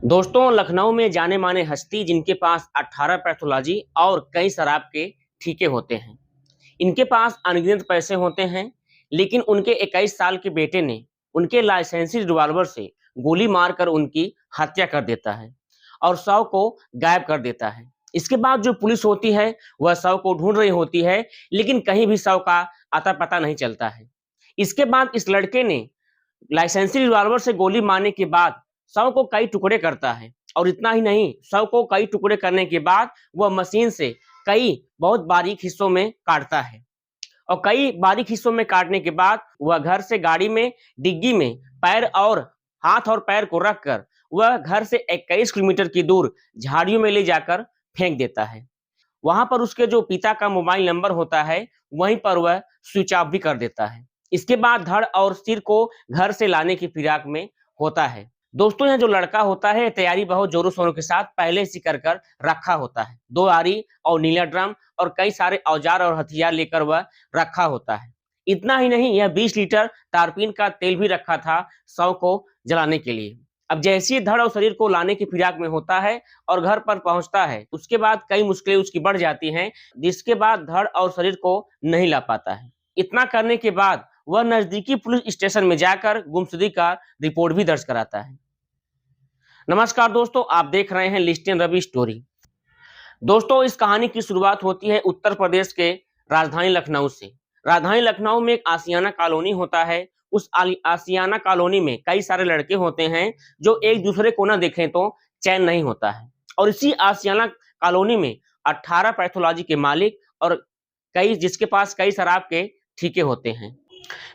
दोस्तों, लखनऊ में जाने माने हस्ती जिनके पास 18 पैथोलॉजी और कई शराब के ठीके होते हैं। इनके पास अनगिनत पैसे होते हैं, लेकिन उनके 21 साल के बेटे ने उनके लाइसेंसी रिवॉल्वर से गोली मारकर उनकी हत्या कर देता है और शव को गायब कर देता है। इसके बाद जो पुलिस होती है वह शव को ढूंढ रही होती है, लेकिन कहीं भी शव का अता पता नहीं चलता है। इसके बाद इस लड़के ने लाइसेंसी रिवॉल्वर से गोली मारने के बाद शव को कई टुकड़े करता है और इतना ही नहीं, शव को कई टुकड़े करने के बाद वह मशीन से कई बहुत बारीक हिस्सों में काटता है और कई बारीक हिस्सों में काटने के बाद वह घर से गाड़ी में डिग्गी में पैर और हाथ और पैर को रखकर वह घर से 21 किलोमीटर की दूर झाड़ियों में ले जाकर फेंक देता है। वहां पर उसके जो पिता का मोबाइल नंबर होता है वहीं पर वह स्विच ऑफ भी कर देता है। इसके बाद धड़ और सिर को घर से लाने की फिराक में होता है। दोस्तों, यह जो लड़का होता है तैयारी बहुत जोरों शोरों के साथ पहले से कर रखा होता है। 2 आरी और नीला ड्रम और कई सारे औजार और हथियार लेकर वह रखा होता है। इतना ही नहीं, यह 20 लीटर तारपीन का तेल भी रखा था शव को जलाने के लिए। अब जैसे ही धड़ और शरीर को लाने की फिराक में होता है और घर पर पहुंचता है, उसके बाद कई मुश्किलें उसकी बढ़ जाती हैं, जिसके बाद धड़ और शरीर को नहीं ला पाता है। इतना करने के बाद वह नजदीकी पुलिस स्टेशन में जाकर गुमशुदगी का रिपोर्ट भी दर्ज कराता है। नमस्कार दोस्तों, आप देख रहे हैं लिस्टियन रवि स्टोरी। दोस्तों, इस कहानी की शुरुआत होती है उत्तर प्रदेश के राजधानी लखनऊ से। राजधानी लखनऊ में एक आशियाना कॉलोनी होता है। उस आशियाना कॉलोनी में कई सारे लड़के होते हैं जो एक दूसरे को न देखें तो चैन नहीं होता है। और इसी आशियाना कॉलोनी में 18 पैथोलॉजी के मालिक और जिसके पास कई शराब के ठीके होते हैं।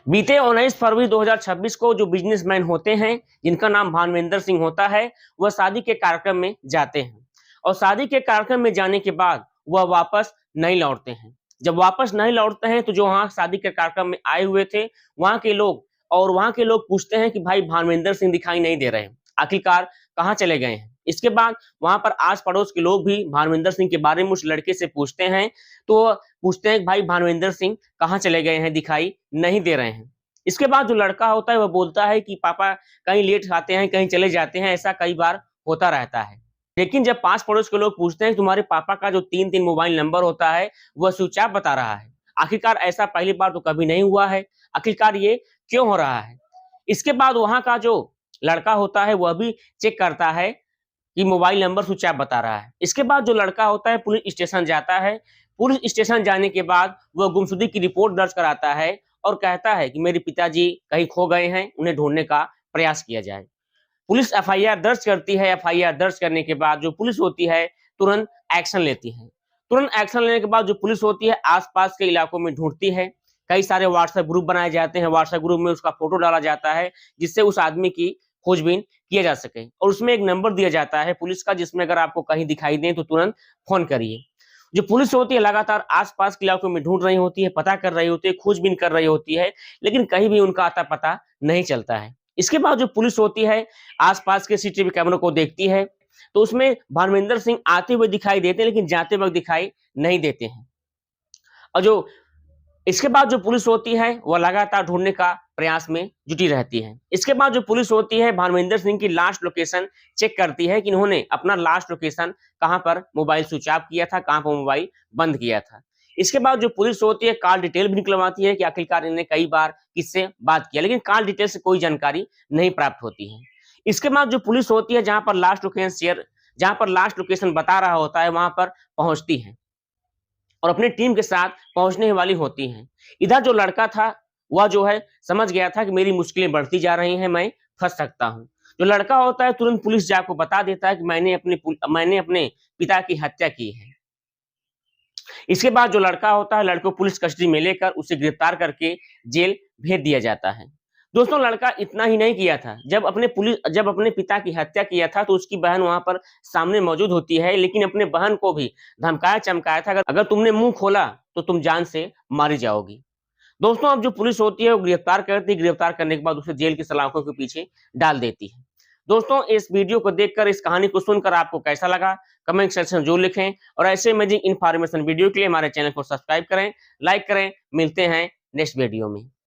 बीते 19 फरवरी 2026 को जो बिजनेसमैन होते हैं जिनका नाम भानवेंद्र सिंह होता है, वह शादी के कार्यक्रम में जाते हैं और शादी के कार्यक्रम में जाने के बाद वह वापस नहीं लौटते हैं। जब वापस नहीं लौटते हैं तो जो वहां शादी के कार्यक्रम में आए हुए थे वहां के लोग पूछते हैं कि भाई भानवेंद्र सिंह दिखाई नहीं दे रहे हैं, आखिरकार कहाँ चले गए हैं। इसके बाद वहां पर आस पड़ोस के लोग भी भानवेंद्र सिंह के बारे में उस लड़के से पूछते हैं, तो पूछते हैं कि भाई भानवेंद्र सिंह कहाँ चले गए हैं, दिखाई नहीं दे रहे हैं। इसके बाद जो लड़का होता है वह बोलता है कि पापा कहीं लेट आते हैं, कहीं चले जाते हैं, ऐसा कई बार होता रहता है। लेकिन जब पास पड़ोस के लोग पूछते हैं कि तुम्हारे पापा का जो 3-3 मोबाइल नंबर होता है वह स्विच ऑफ बता रहा है, आखिरकार ऐसा पहली बार तो कभी नहीं हुआ है, आखिरकार ये क्यों हो रहा है। इसके बाद वहां का जो लड़का होता है वह भी चेक करता है कि मोबाइल नंबर स्विच ऑफ बता रहा है। इसके बाद जो लड़का होता है पुलिस स्टेशन जाता है। पुलिस स्टेशन जाने के बाद वह गुमशुदगी की रिपोर्ट दर्ज कराता है और कहता है कि मेरे पिताजी कहीं खो गए हैं, उन्हें ढूंढने का प्रयास किया जाए। पुलिस एफआईआर दर्ज करती है। एफआईआर दर्ज करने के बाद जो पुलिस होती है तुरंत एक्शन लेती है। तुरंत एक्शन लेने के बाद जो पुलिस होती है आसपास के इलाकों में ढूंढती है। कई सारे व्हाट्सएप ग्रुप बनाए जाते हैं, व्हाट्सएप ग्रुप में उसका फोटो डाला जाता है जिससे उस आदमी की खोजबीन किया जा सके। और उसमें एक नंबर दिया जाता है पुलिस का, जिसमें अगर आपको कहीं दिखाई दे तो तुरंत फोन करिए। जो पुलिस होती है लगातार आसपास के इलाकों में ढूंढ रही होती है, पता कर रही होती है, खोजबीन कर रही होती है, लेकिन कहीं भी उनका अता पता नहीं चलता है। इसके बाद जो पुलिस होती है आसपास के सीसीटीवी कैमरों को देखती है तो उसमें भानवेंद्र सिंह आते हुए दिखाई देते हैं, लेकिन जाते वक्त दिखाई नहीं देते हैं। और जो इसके बाद जो पुलिस होती है वह लगातार ढूंढने का प्रयास में जुटी रहती है। इसके बाद जो पुलिस होती है भानवेंद्र सिंह की लास्ट लोकेशन चेक करती है कि इन्होंने अपना लास्ट लोकेशन कहां पर मोबाइल स्विच ऑफ किया था, कहां पर मोबाइल बंद किया था। इसके बाद जो पुलिस होती है कॉल डिटेल भी निकलवाती है कि आखिरकार इन्होंने कई बार किससे बात किया, लेकिन कॉल डिटेल से कोई जानकारी नहीं प्राप्त होती है। इसके बाद जो पुलिस होती है जहां पर लास्ट लोकेशन बता रहा होता है वहां पर पहुंचती है और अपनी टीम के साथ पहुंचने वाली होती हैं। इधर जो लड़का था वह जो है समझ गया था कि मेरी मुश्किलें बढ़ती जा रही हैं, मैं फंस सकता हूं। जो लड़का होता है तुरंत पुलिस जाको बता देता है कि मैंने अपने पिता की हत्या की है। इसके बाद जो लड़का होता है लड़के को पुलिस कस्टडी में लेकर उसे गिरफ्तार करके जेल भेज दिया जाता है। दोस्तों, लड़का इतना ही नहीं किया था, जब अपने पिता की हत्या किया था तो उसकी बहन वहां पर सामने मौजूद होती है, लेकिन अपने बहन को भी धमकाया चमकाया था, अगर तुमने मुंह खोला तो तुम जान से मारी जाओगी। दोस्तों, अब जो पुलिस होती है वो गिरफ्तार करती है। गिरफ्तार करने के बाद उसे जेल की सलाखों के पीछे डाल देती है। दोस्तों, इस वीडियो को देखकर, इस कहानी को सुनकर आपको कैसा लगा कमेंट सेक्शन में जरूर लिखें और ऐसे अमेजिंग इन्फॉर्मेशन वीडियो के लिए हमारे चैनल को सब्सक्राइब करें, लाइक करें। मिलते हैं नेक्स्ट वीडियो में।